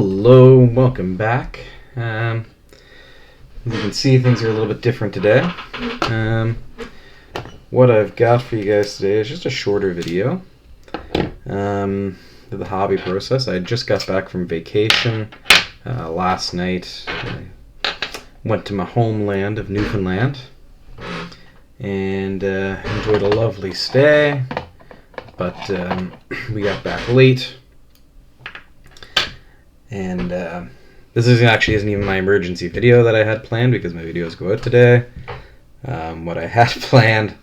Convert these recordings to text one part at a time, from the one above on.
Hello, welcome back. As you can see, things are a little bit different today. What I've got for you guys today is just a shorter video of the hobby process. I just got back from vacation last night. I went to my homeland of Newfoundland and enjoyed a lovely stay, but we got back late. And this isn't even my emergency video that I had planned because my videos go out today. What I had planned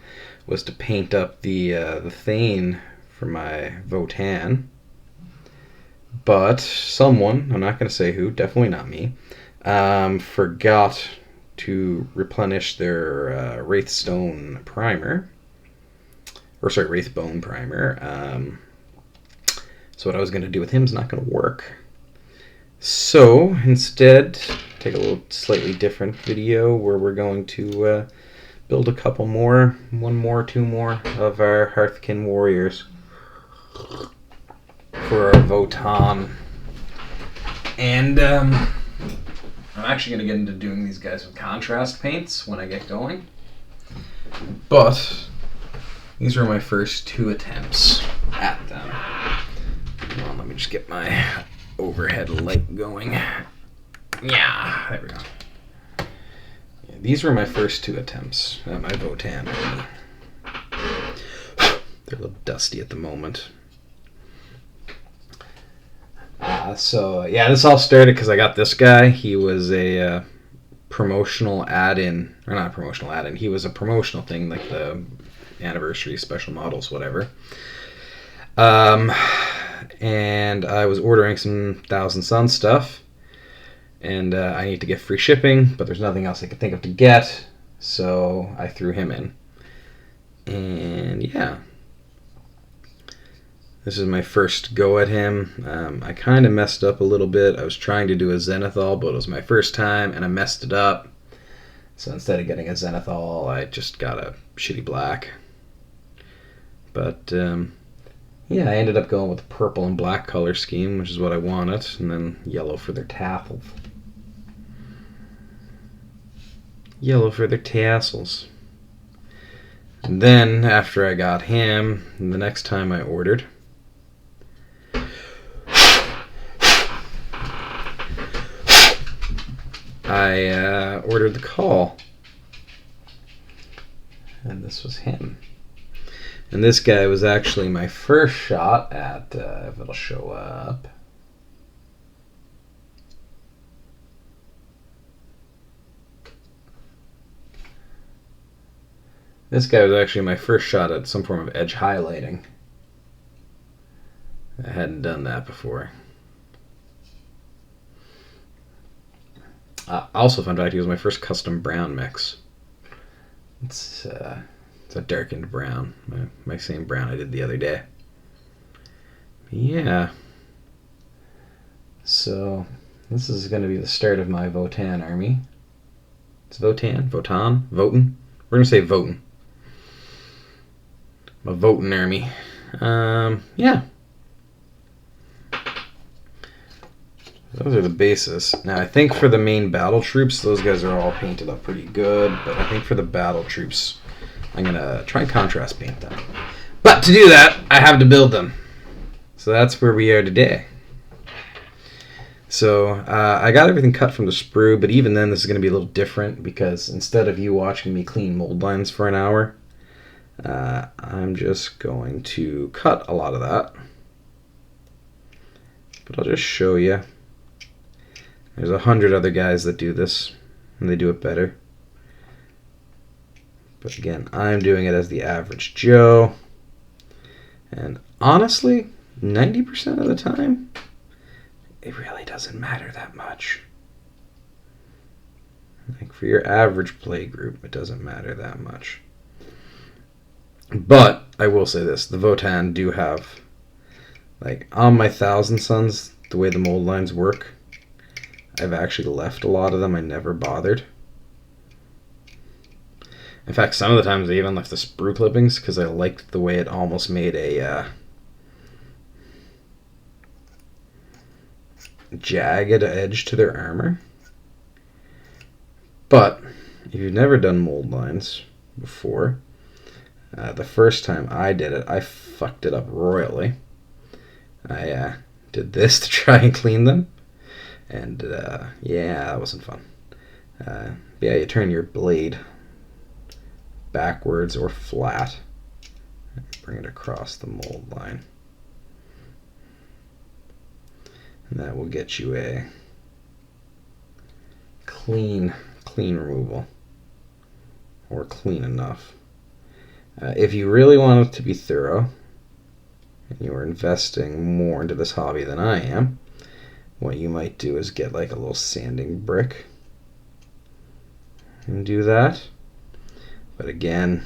was to paint up the Votann for my Votann. But someone, I'm not going to say who, definitely not me, forgot to replenish their Wraithstone primer. Or sorry, Wraithbone primer. So what I was going to do with him is not going to work. So instead, take a little slightly different video where we're going to build a couple more, one more, two more of our Hearthkin warriors for our Votann. And I'm actually going to get into doing these guys with contrast paints when I get going. But these were my first two attempts at them. Hold on, let me just get my overhead light going. Yeah, there we go. Yeah, these were my first two attempts at my Votann. They're a little dusty at the moment. This all started because I got this guy. He was a promotional add-in, or not a promotional add-in. He was a promotional thing, like the anniversary special models, whatever. And I was ordering some Thousand Sun stuff, and I need to get free shipping, but there's nothing else I could think of to get, so I threw him in. And yeah, this is my first go at him. I kind of messed up a little bit. I was trying to do a Zenithal, but it was my first time, and I messed it up. So instead of getting a Zenithal, I just got a shitty black. But yeah, I ended up going with the purple and black color scheme, which is what I wanted, and then yellow for their tassels. Yellow for their tassels. And then, after I got him, the next time I ordered, I ordered the Call. And this was him. And this guy was actually my first shot at, if it'll show up. This guy was actually my first shot at some form of edge highlighting. I hadn't done that before. Also, fun fact, he was my first custom brown mix. It's a darkened brown, my same brown I did the other day. Yeah. So this is going to be the start of my Votann army. It's Votann? Votann? Votann? We're going to say Votann. My Votann army. Yeah. Those are the bases. Now I think for the main battle troops, those guys are all painted up pretty good, but I think for the battle troops, I'm going to try and contrast paint them. But to do that, I have to build them. So that's where we are today. So I got everything cut from the sprue, but even then this is going to be a little different because instead of you watching me clean mold lines for an hour, I'm just going to cut a lot of that. But I'll just show you. There's 100 other guys that do this, and they do it better. But again, I'm doing it as the average Joe. And honestly, 90% of the time, it really doesn't matter that much. Like for your average play group, it doesn't matter that much. But I will say this, the Votann do have, like on my Thousand Suns, the way the mold lines work, I've actually left a lot of them. I never bothered. In fact, some of the times I even left the sprue clippings because I liked the way it almost made a jagged edge to their armor. But if you've never done mold lines before, the first time I did it, I fucked it up royally. I did this to try and clean them, and yeah, that wasn't fun. Yeah, you turn your blade backwards or flat, and bring it across the mold line, and that will get you a clean removal, or clean enough. If you really want it to be thorough, and you are investing more into this hobby than I am, what you might do is get like a little sanding brick and do that. But again,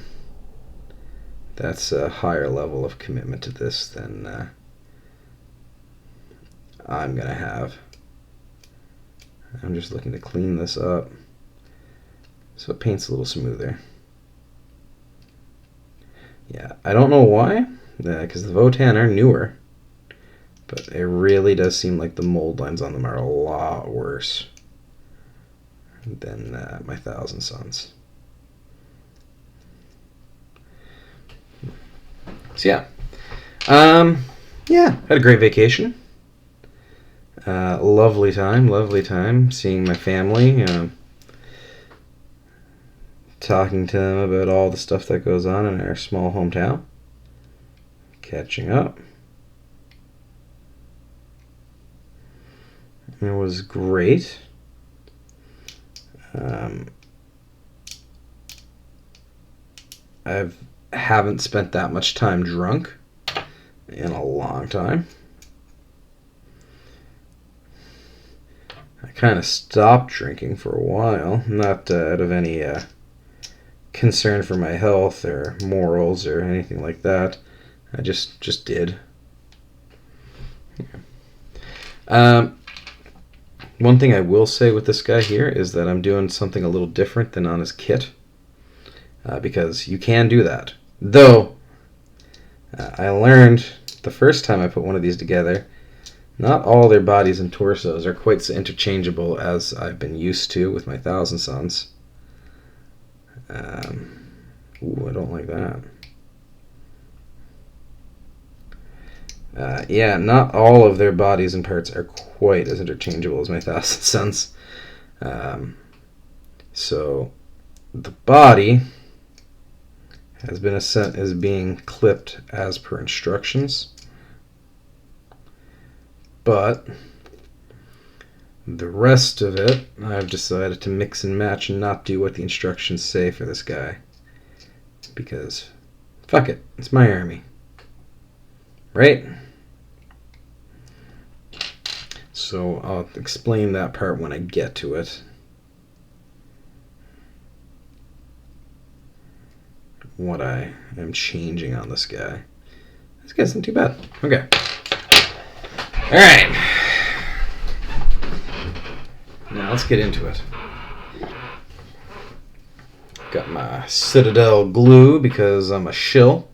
that's a higher level of commitment to this than I'm gonna have. I'm just looking to clean this up so it paints a little smoother. Yeah, I don't know why, because the Votann are newer, but it really does seem like the mold lines on them are a lot worse than my Thousand Suns. So yeah, had a great vacation. Lovely time seeing my family, talking to them about all the stuff that goes on in our small hometown, catching up. It was great. I haven't spent that much time drunk in a long time. I kind of stopped drinking for a while, not out of any concern for my health or morals or anything like that. I just did. One thing I will say with this guy here is that I'm doing something a little different than on his kit, because you can do that. Though, I learned the first time I put one of these together, not all their bodies and torsos are quite so interchangeable as I've been used to with my Thousand Suns. Ooh, I don't like that. Yeah, not all of their bodies and parts are quite as interchangeable as my Thousand Suns. So the body is being clipped as per instructions, but the rest of it I've decided to mix and match and not do what the instructions say for this guy, because fuck it, it's my army, right? So I'll explain that part when I get to it. What I am changing on this guy. This guy's not too bad. Okay. Alright. Now let's get into it. Got my Citadel glue because I'm a shill.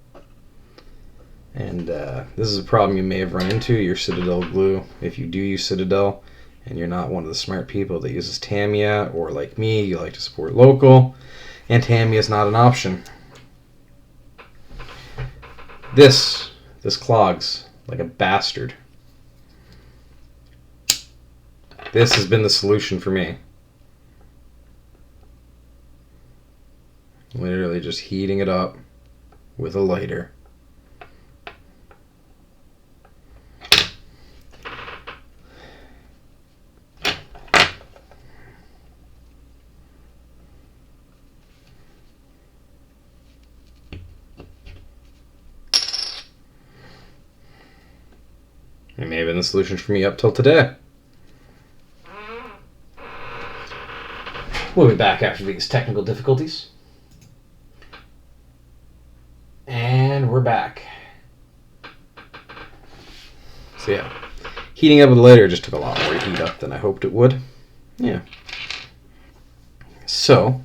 And this is a problem you may have run into, your Citadel glue. If you do use Citadel and you're not one of the smart people that uses Tamiya, or like me, you like to support local, and Tamiya is not an option. This clogs like a bastard. This has been the solution for me. Literally just heating it up with a lighter. It may have been the solution for me up till today. We'll be back after these technical difficulties. And we're back. So yeah, heating up with a lighter just took a lot more to heat up than I hoped it would. Yeah. So,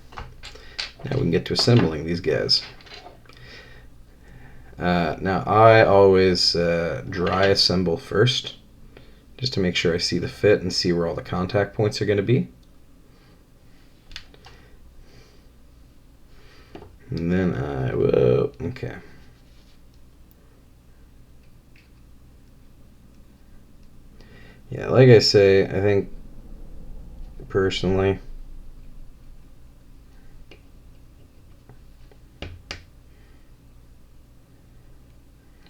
now we can get to assembling these guys. Now I always dry assemble first just to make sure I see the fit and see where all the contact points are going to be. And then I will, okay. Yeah, like I say, I think personally,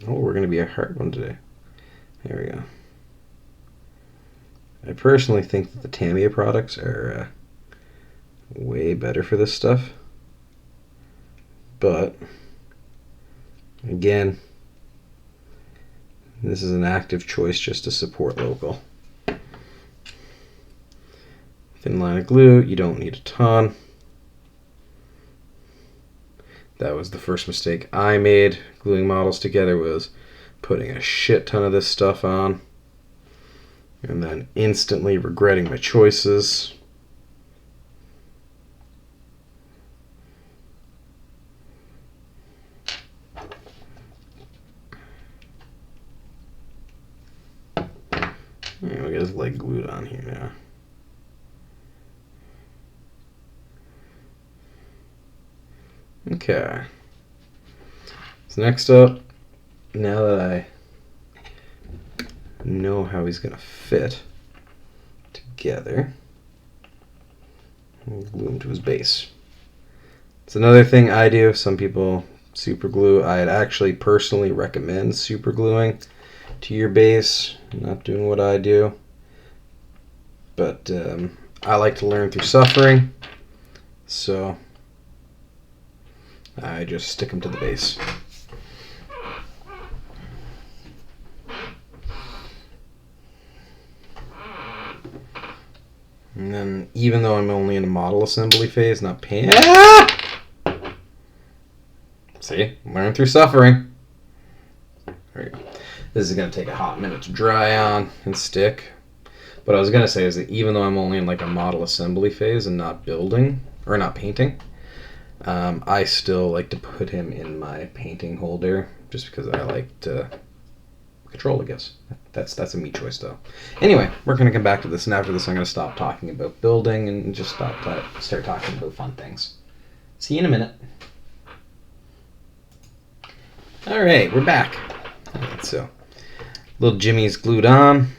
oh, we're going to be a hard one today. There we go. I personally think that the Tamiya products are way better for this stuff. But, again, this is an active choice just to support local. Thin line of glue, you don't need a ton. That was the first mistake I made gluing models together, was putting a shit ton of this stuff on and then instantly regretting my choices. Yeah, we got his leg glued on here now. Okay. So next up, now that I know how he's going to fit together, we'll glue him to his base. It's another thing I do. Some people super glue. I'd actually personally recommend super gluing to your base. I'm not doing what I do. But I like to learn through suffering. So I just stick them to the base. And then, even though I'm only in a model assembly phase, not paint. Ah! See? Learn through suffering. There you go. This is going to take a hot minute to dry on and stick. What I was going to say is that even though I'm only in like a model assembly phase and not building, or not painting, I still like to put him in my painting holder just because I like to control, I guess. That's a me choice, though. Anyway, we're going to come back to this, and after this I'm going to stop talking about building and just start talking about fun things. See you in a minute. Alright, we're back. Alright, so, little Jimmy's glued on.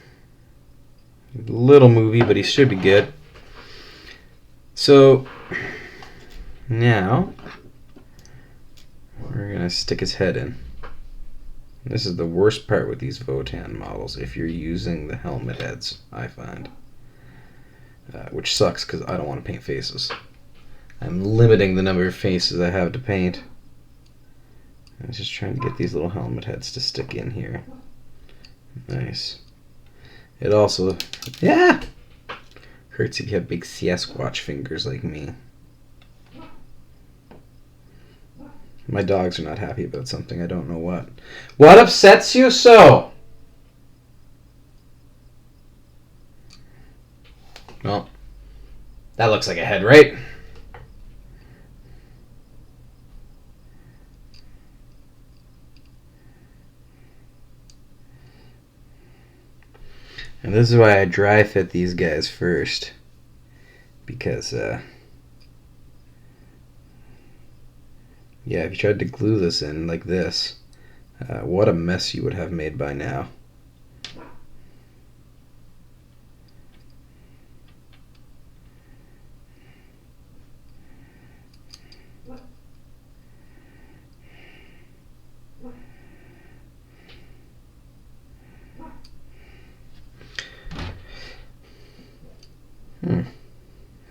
Little movie, but he should be good. So, now, we're going to stick his head in. This is the worst part with these Votann models, if you're using the helmet heads, I find. Which sucks, because I don't want to paint faces. I'm limiting the number of faces I have to paint. I was just trying to get these little helmet heads to stick in here. Nice. It also, hurts if you have big Sasquatch fingers like me. My dogs are not happy about something. I don't know what. What upsets you so? Well, that looks like a head, right? And this is why I dry fit these guys first. Because, yeah, if you tried to glue this in like this, what a mess you would have made by now.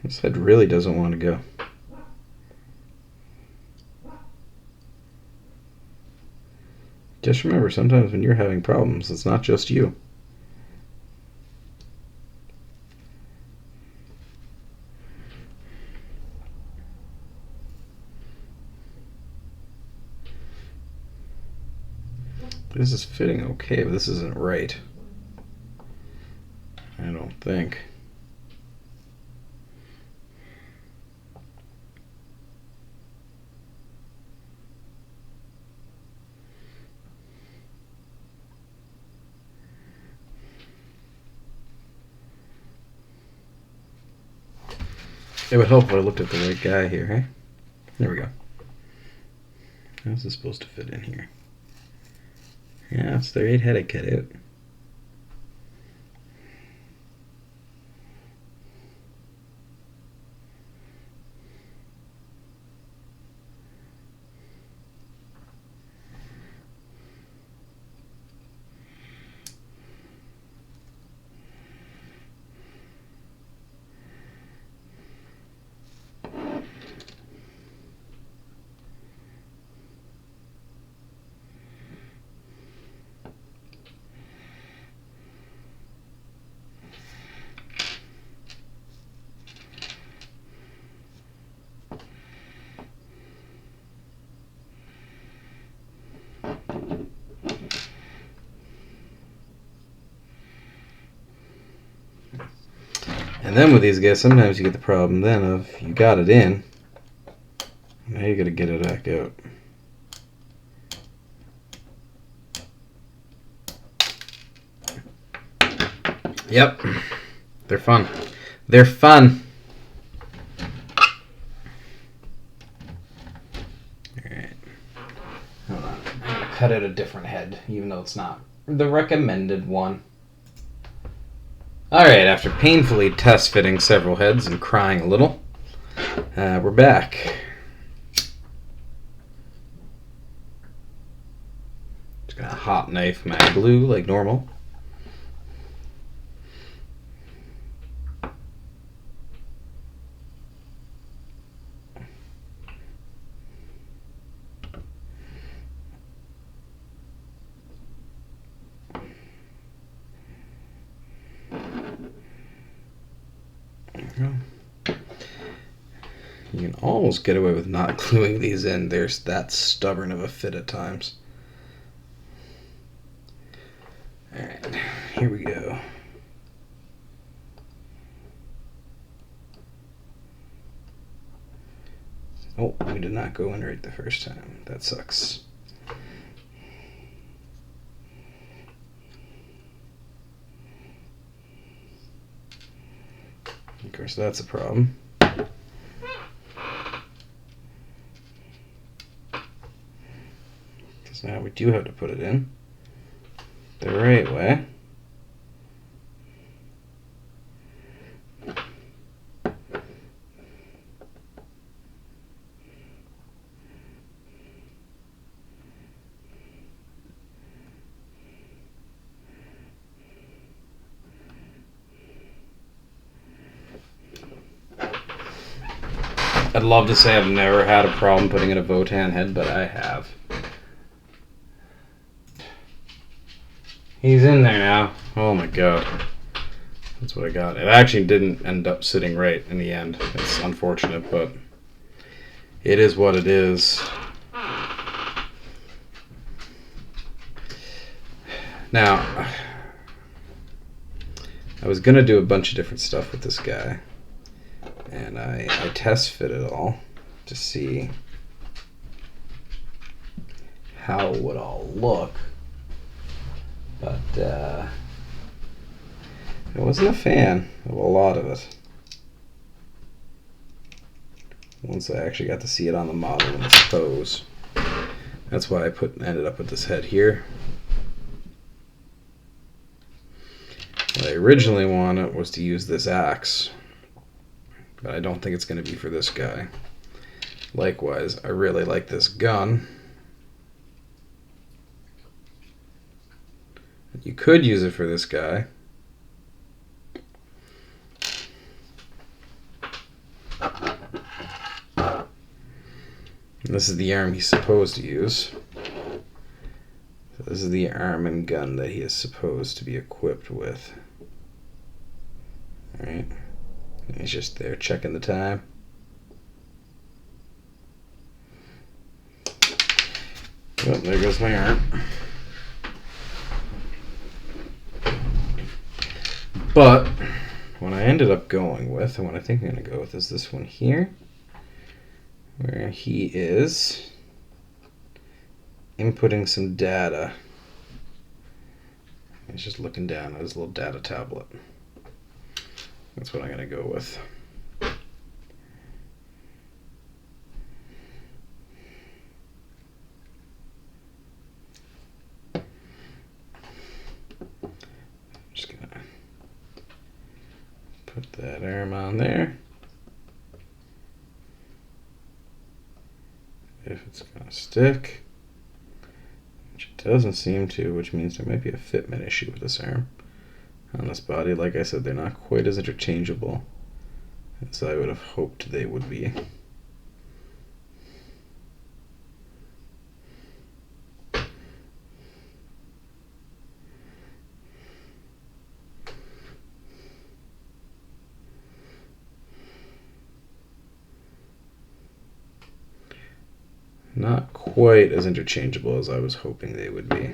This head really doesn't want to go. Just remember, sometimes when you're having problems, it's not just you. This is fitting okay, but this isn't right. I don't think. It would help if I looked at the right guy here, hey? There we go. How's this supposed to fit in here? Yeah, it's their 8-headed cutout. And then with these guys, sometimes you get the problem then of you got it in, now you got to get it back out. Yep, they're fun. They're fun. All right, hold on. I'm gonna cut out a different head, even though it's not the recommended one. Alright, after painfully test fitting several heads and crying a little, we're back. Just gonna hot knife my glue like normal. You can almost get away with not gluing these in. There's that stubborn of a fit at times. Alright, here we go. Oh, we did not go in right the first time. That sucks. Of course, that's a problem. Because now we do have to put it in the right way. I'd love to say I've never had a problem putting in a Votann head, but I have. He's in there now. Oh my god. That's what I got. It actually didn't end up sitting right in the end. It's unfortunate, but it is what it is. Now, I was going to do a bunch of different stuff with this guy. And I test fit it all to see how it would all look. But I wasn't a fan of a lot of it. Once I actually got to see it on the model in its pose. That's why I ended up with this head here. What I originally wanted was to use this axe. But I don't think it's going to be for this guy. Likewise, I really like this gun. You could use it for this guy. And this is the arm he's supposed to use. So this is the arm and gun that he is supposed to be equipped with. Alright. He's just there checking the time. Oh, there goes my arm. But what I ended up going with, and what I think I'm going to go with, is this one here, where he is inputting some data. He's just looking down at his little data tablet. That's what I'm going to go with. Put that arm on there. If it's going to stick, which it doesn't seem to, which means there might be a fitment issue with this arm on this body. Like I said, they're not quite as interchangeable as I would have hoped they would be. Not quite as interchangeable as I was hoping they would be.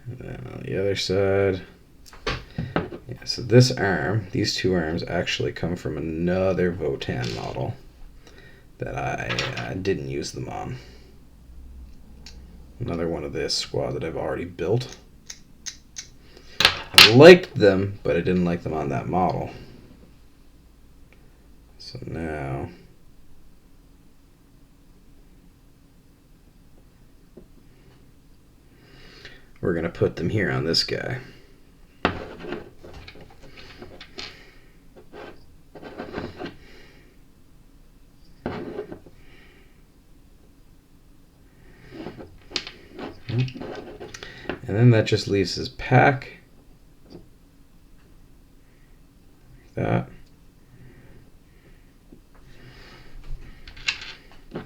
And then on the other side, yeah, so this arm, these two arms actually come from another Votann model that I didn't use them on. Another one of this squad that I've already built. I liked them, but I didn't like them on that model. So now we're going to put them here on this guy. And then that just leaves his pack. That. So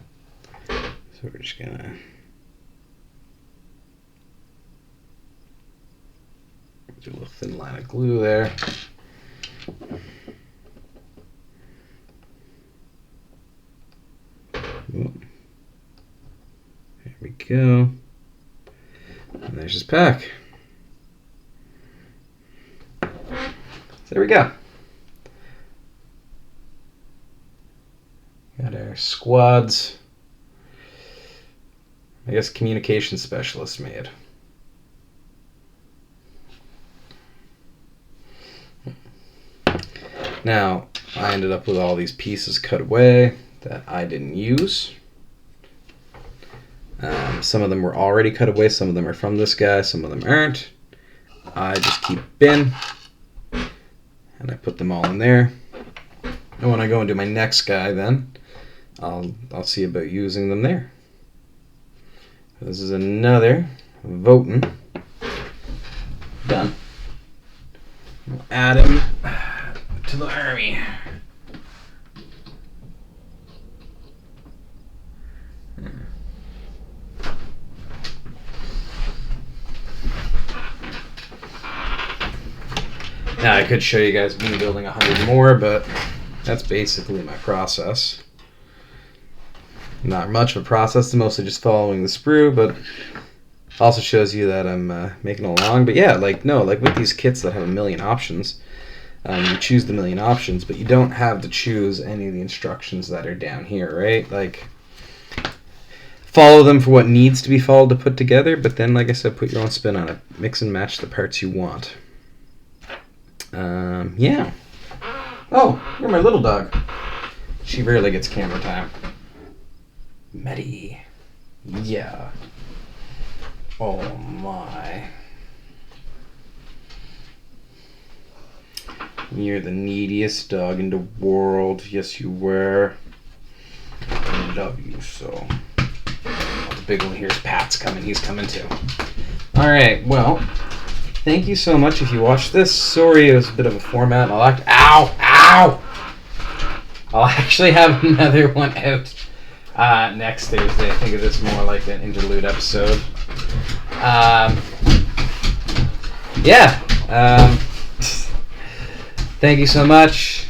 we're just gonna do a little thin line of glue there. There we go. And there's his pack. So there we go. Got our squads, I guess, communication specialist made. Now, I ended up with all these pieces cut away that I didn't use. Some of them were already cut away, some of them are from this guy, some of them aren't. I just keep bin, and I put them all in there. And when I go and do my next guy then, I'll see about using them there. This is another Votann. Done. We'll add him to the army. Now I could show you guys me building 100 more, but that's basically my process. Not much of a process, it's mostly just following the sprue, but also shows you that I'm making along. But yeah, like with these kits that have a million options, you choose the million options, but you don't have to choose any of the instructions that are down here, right? Like, follow them for what needs to be followed to put together, but then, like I said, put your own spin on it. Mix and match the parts you want. Yeah. Oh, you're my little dog. She rarely gets camera time. Maddie. Yeah. Oh my. You're the neediest dog in the world. Yes, you were. I love you so. Oh, the big one here's Pat's coming. He's coming too. Alright, well, thank you so much if you watched this. Sorry it was a bit of a format. Ow! Ow! I'll actually have another one out next Thursday. I think of this more like an interlude episode. Thank you so much.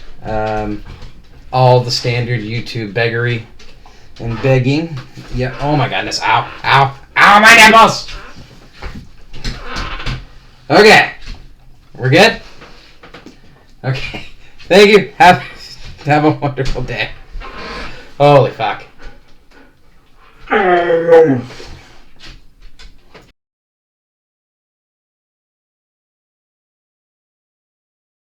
All the standard YouTube beggary and begging. Yeah. Oh my goodness. Ow! Ow! Ow! My nipples! Okay. We're good? Okay. Thank you. Have a wonderful day. Holy fuck.